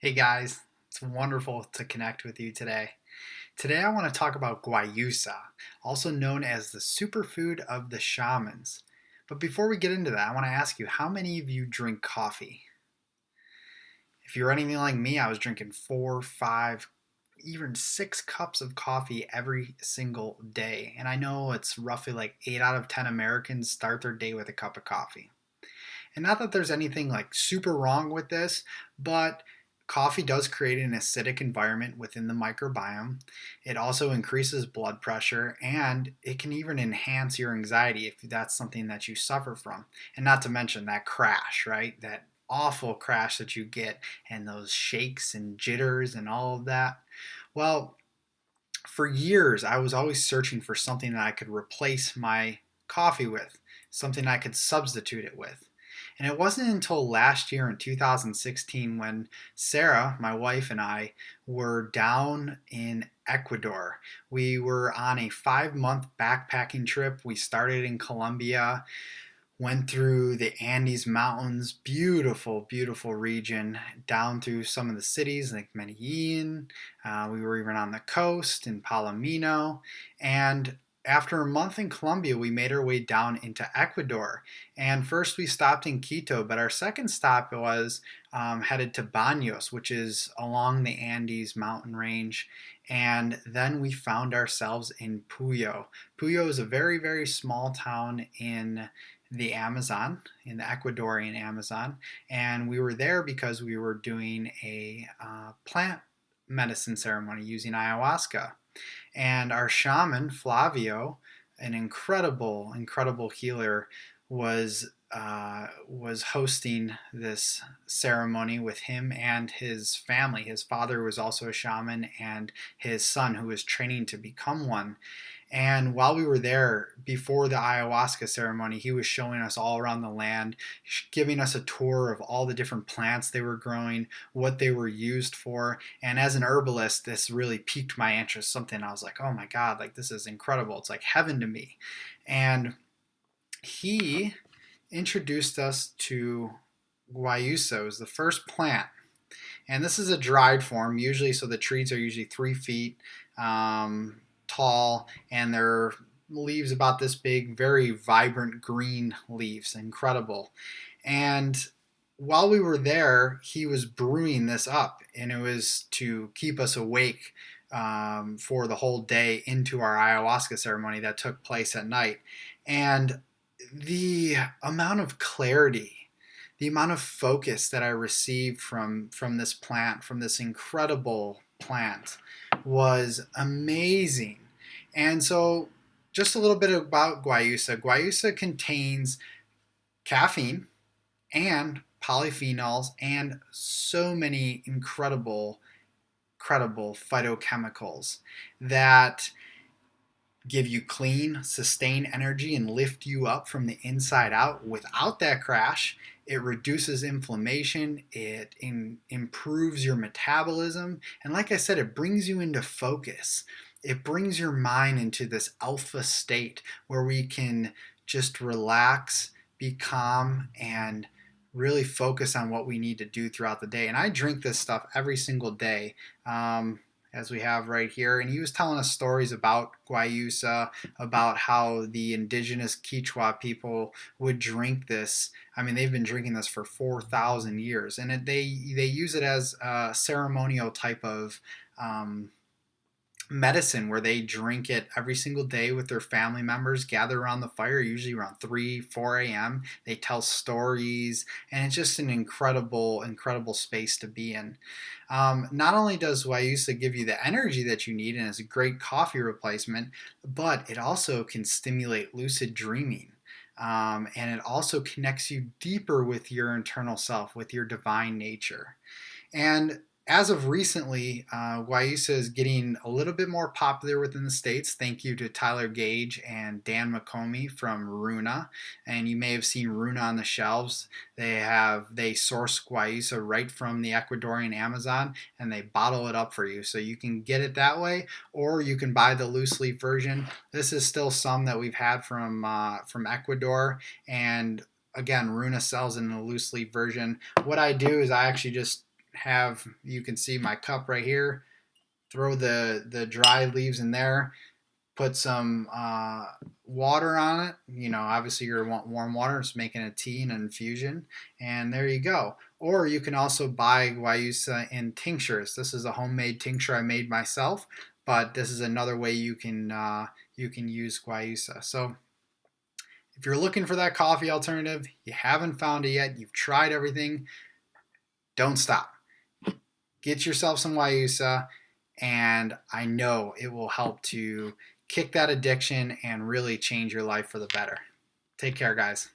Hey guys, it's wonderful to connect with you today. Today I want to talk about guayusa, also known as the superfood of the shamans. But before we get into that, I want to ask you, how many of you drink coffee? If you're anything like me, I was drinking 4, 5, even 6 cups of coffee every single day. And I know it's roughly like 8 out of 10 Americans start their day with a cup of coffee. And not that there's anything like super wrong with this, but coffee does create an acidic environment within the microbiome. It also increases blood pressure and it can even enhance your anxiety if that's something that you suffer from. And not to mention that crash, right? That awful crash that you get and those shakes and jitters and all of that. Well, for years, I was always searching for something that I could replace my coffee with, something I could substitute it with. And it wasn't until last year in 2016 when Sarah, my wife, and I were down in Ecuador. We were on a 5 month backpacking trip. We started in Colombia, went through the Andes Mountains, beautiful, beautiful region, down through some of the cities like Medellin. We were even on the coast in Palomino. And after a month in Colombia, we made our way down into Ecuador. And first we stopped in Quito, but our second stop was headed to Baños, which is along the Andes mountain range. And then we found ourselves in Puyo. Puyo is a very, very small town in the Amazon, in the Ecuadorian Amazon, and we were there because we were doing a plant medicine ceremony using ayahuasca. And our shaman, Flavio, an incredible, incredible healer, was hosting this ceremony with him and his family. His father was also a shaman, and his son, who was training to become one. And while we were there before the ayahuasca ceremony, he was showing us all around the land, giving us a tour of all the different plants they were growing, what they were used for. And as an herbalist, this really piqued my interest. Something I was like, oh my God, like this is incredible. It's like heaven to me. And he introduced us to guayusa. It was the first plant. And this is a dried form, usually, so the trees are usually 3 feet tall, and they're leaves about this big, very vibrant green leaves, incredible. And while we were there, he was brewing this up, and it was to keep us awake for the whole day into our ayahuasca ceremony that took place at night. And the amount of clarity, the amount of focus that I received from this plant, from this incredible plant, was amazing. And so, just a little bit about guayusa. Guayusa contains caffeine and polyphenols and so many incredible phytochemicals that give you clean, sustained energy and lift you up from the inside out without that crash. It reduces inflammation, it improves your metabolism, and like I said, it brings you into focus. It brings your mind into this alpha state where we can just relax, be calm, and really focus on what we need to do throughout the day. And I drink this stuff every single day. As we have right here. And he was telling us stories about guayusa, about how the indigenous Quechua people would drink this. I mean, they've been drinking this for 4,000 years, and they use it as a ceremonial type of medicine where they drink it every single day with their family members, gather around the fire, usually around 3, 4 a.m. They tell stories, and it's just an incredible space to be in. Not only does Guayusa give you the energy that you need and is a great coffee replacement, but it also can stimulate lucid dreaming. And it also connects you deeper with your internal self, with your divine nature. And as of recently, Guayusa is getting a little bit more popular within the States. Thank you to Tyler Gage and Dan McComey from Runa. And you may have seen Runa on the shelves. They source Guayusa right from the Ecuadorian Amazon, and they bottle it up for you. So you can get it that way, or you can buy the loose leaf version. This is still some that we've had from Ecuador, and again, Runa sells in the loose leaf version. What I do is I actually just have, you can see my cup right here. Throw the dry leaves in there. Put some water on it. You know, obviously you want warm water. It's making a tea and an infusion, and there you go. Or you can also buy guayusa in tinctures. This is a homemade tincture I made myself, but this is another way you can use guayusa. So if you're looking for that coffee alternative, you haven't found it yet, you've tried everything, don't stop. Get yourself some guayusa, and I know it will help to kick that addiction and really change your life for the better. Take care, guys.